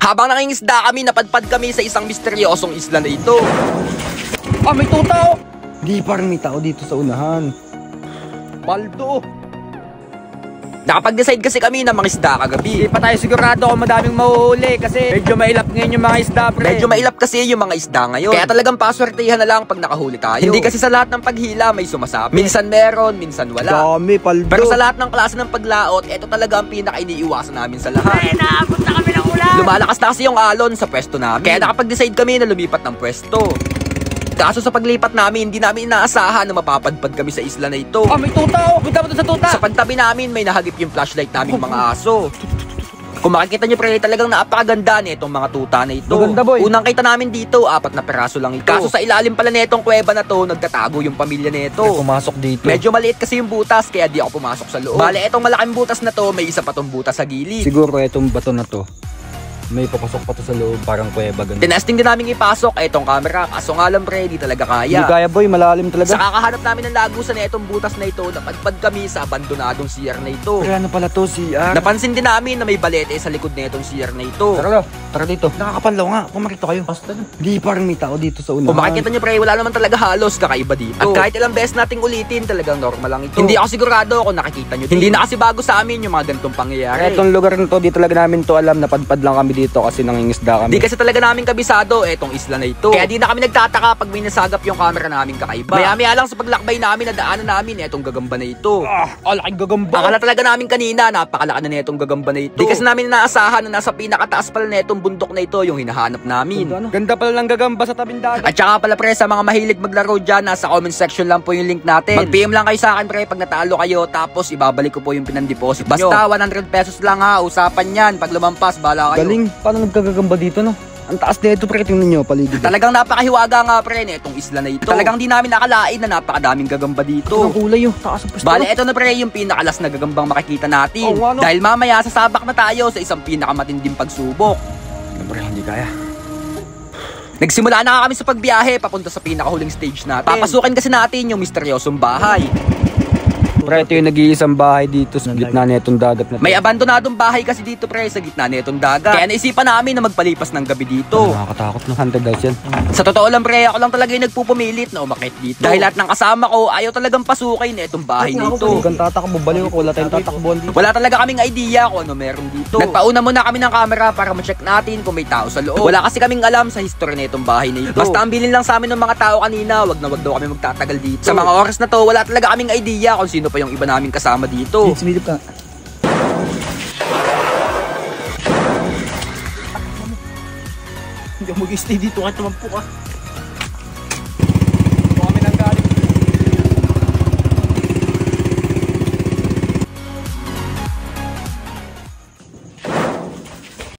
Habang nangingisda kami, napadpad kami sa isang misteryosong isla na ito. Ah, may tuta oh! Di, parang may tao dito sa unahan. Baldo! Nakapag-decide kasi kami na mangisda kagabi. Hindi pa tayo sigurado kung madaming mahuhuli kasi medyo mailap ngayon yung mga isda, pre. Medyo mailap kasi yung mga isda ngayon. Kaya talagang paswertihan na lang pag nakahuli tayo. Hindi kasi sa lahat ng paghila may sumasapit. Minsan meron, minsan wala. Dami, paldo. Pero sa lahat ng klase ng paglaot, ito talaga ang pinaka-iniiwasan namin sa lahat. Ay, naabot na kami ng ulan! Lumalakas na kasi yung alon sa pwesto namin. Kaya nakapag-decide kami na lumipat ng pwesto. Kaso sa paglipat namin, hindi namin inaasahan na mapapadpad kami sa isla na ito. Ah, may tuta oh! Punta mo doon sa tuta! Sa pagtabi namin, may nahagip yung flashlight naming mga aso. Kung makikita nyo pre, talagang napakaganda nitong mga tuta na ito. Maganda, boy. Unang kita namin dito, 4 na peraso lang ito. Kaso sa ilalim pala netong kuweba na to, nagtatago yung pamilya nito. Pumasok dito. Medyo maliit kasi yung butas, kaya di ako pumasok sa loob. Bale, etong malaking butas na to, may isa pa tong butas sa gilid. Siguro itong bato na to, may papasok pa to sa loob, parang kuweba ganun. Tinesting din namin ipasok etong camera, kaso nga lang pre, di talaga kaya. Hindi kaya boy, malalim talaga. Sa kakahanap namin ng lagusan na itong butas na ito, napadpad kami sa abandonadong CR na ito. Pero ano pala to, CR? Napansin din namin na may balete sa likod na itong CR na ito. Tara dito. Nakakapanlaw nga, pumarito kayo. Di, parang may tao dito sa unahan. Kung makikita nyo pre, wala naman talaga halos kakaiba dito. At kahit ilang beses nating ulitin, talagang normal lang ito. Hindi ako sigurado kung nakikita nyo. Hindi na kasi bago sa amin yung mga ganitong pangyayari. Etong lugar na to, di talaga namin to alam, napadpad lang kami dito kasi nangingisda kami. Di kasi talaga namin kabisado etong isla na ito. Kaya di na kami nagtataka pag may nasagap yung camera namin kakaiba. Maya-maya lang sa paglakbay namin, nadaanan namin etong gagamba na ito. Laking gagamba! Akala talaga namin kanina, napakalaki na netong gagamba na ito. Di kasi namin inaasahan na nasa pinakataas pala netong bundok na ito yung hinahanap namin. Ganda pala ng gagamba sa tabing dagat. At saka pala pre, sa mga mahilig maglaro dyan, nasa comment section lang po yung link natin. Mag-PM lang kayo sa akin pre pag natalo kayo, tapos ibabalik ko po yung pinandeposit nyo. Basta 100 pesos lang ha, usapan yan. Pag lumampas, bala kayo. Galing, paano nagkagagamba dito no? Ang taas na ito pre, tingnan nyo, paligid. Talagang napakahiwaga nga pre netong isla na ito. Talagang di namin nakalain na napakadaming gagamba dito. Ang kulay yung taas ng pwesto. Bale, eto na pre yung pinakalas na gagambang makikita natin. Dahil mamaya sasabak na tayo sa isang pinakamatinding pagsubok. Pre, hindi kaya. Nagsimula na kami sa pagbiyahe papunta sa pinakahuling stage natin. Papasukin kasi natin yung misteryosong bahay. Pre, ito yung nag-iisang bahay dito sa gitna netong dagat na to. May abandonadong bahay kasi dito pre sa gitna netong dagat. Kaya naisipan namin na magpalipas ng gabi dito. Nakakatakot no, haunted house yan. Sa totoo lang pre, ako lang talaga yung nagpupumilit na umakit dito. Dahil lahat ng kasama ko ayaw talagang pasukin itong bahay na ito. Huwag kang tatakbo, baliw ko, wala tayong tatakbuhan dito. Wala talaga kaming idea kung ano meron dito. Nagpauna muna kami ng camera para ma-check natin kung may tao sa loob. Wala kasi kaming alam sa history na itong bahay na ito. Basta ang bilin lang sa amin ng mga tao kanina, wag daw kami magtatagal dito. Sa mga oras na to, wala talaga kaming idea kung sino pa yung iba namin kasama dito. Sumilip ka. Hindi ako mag-stay dito kahit tumampo ka.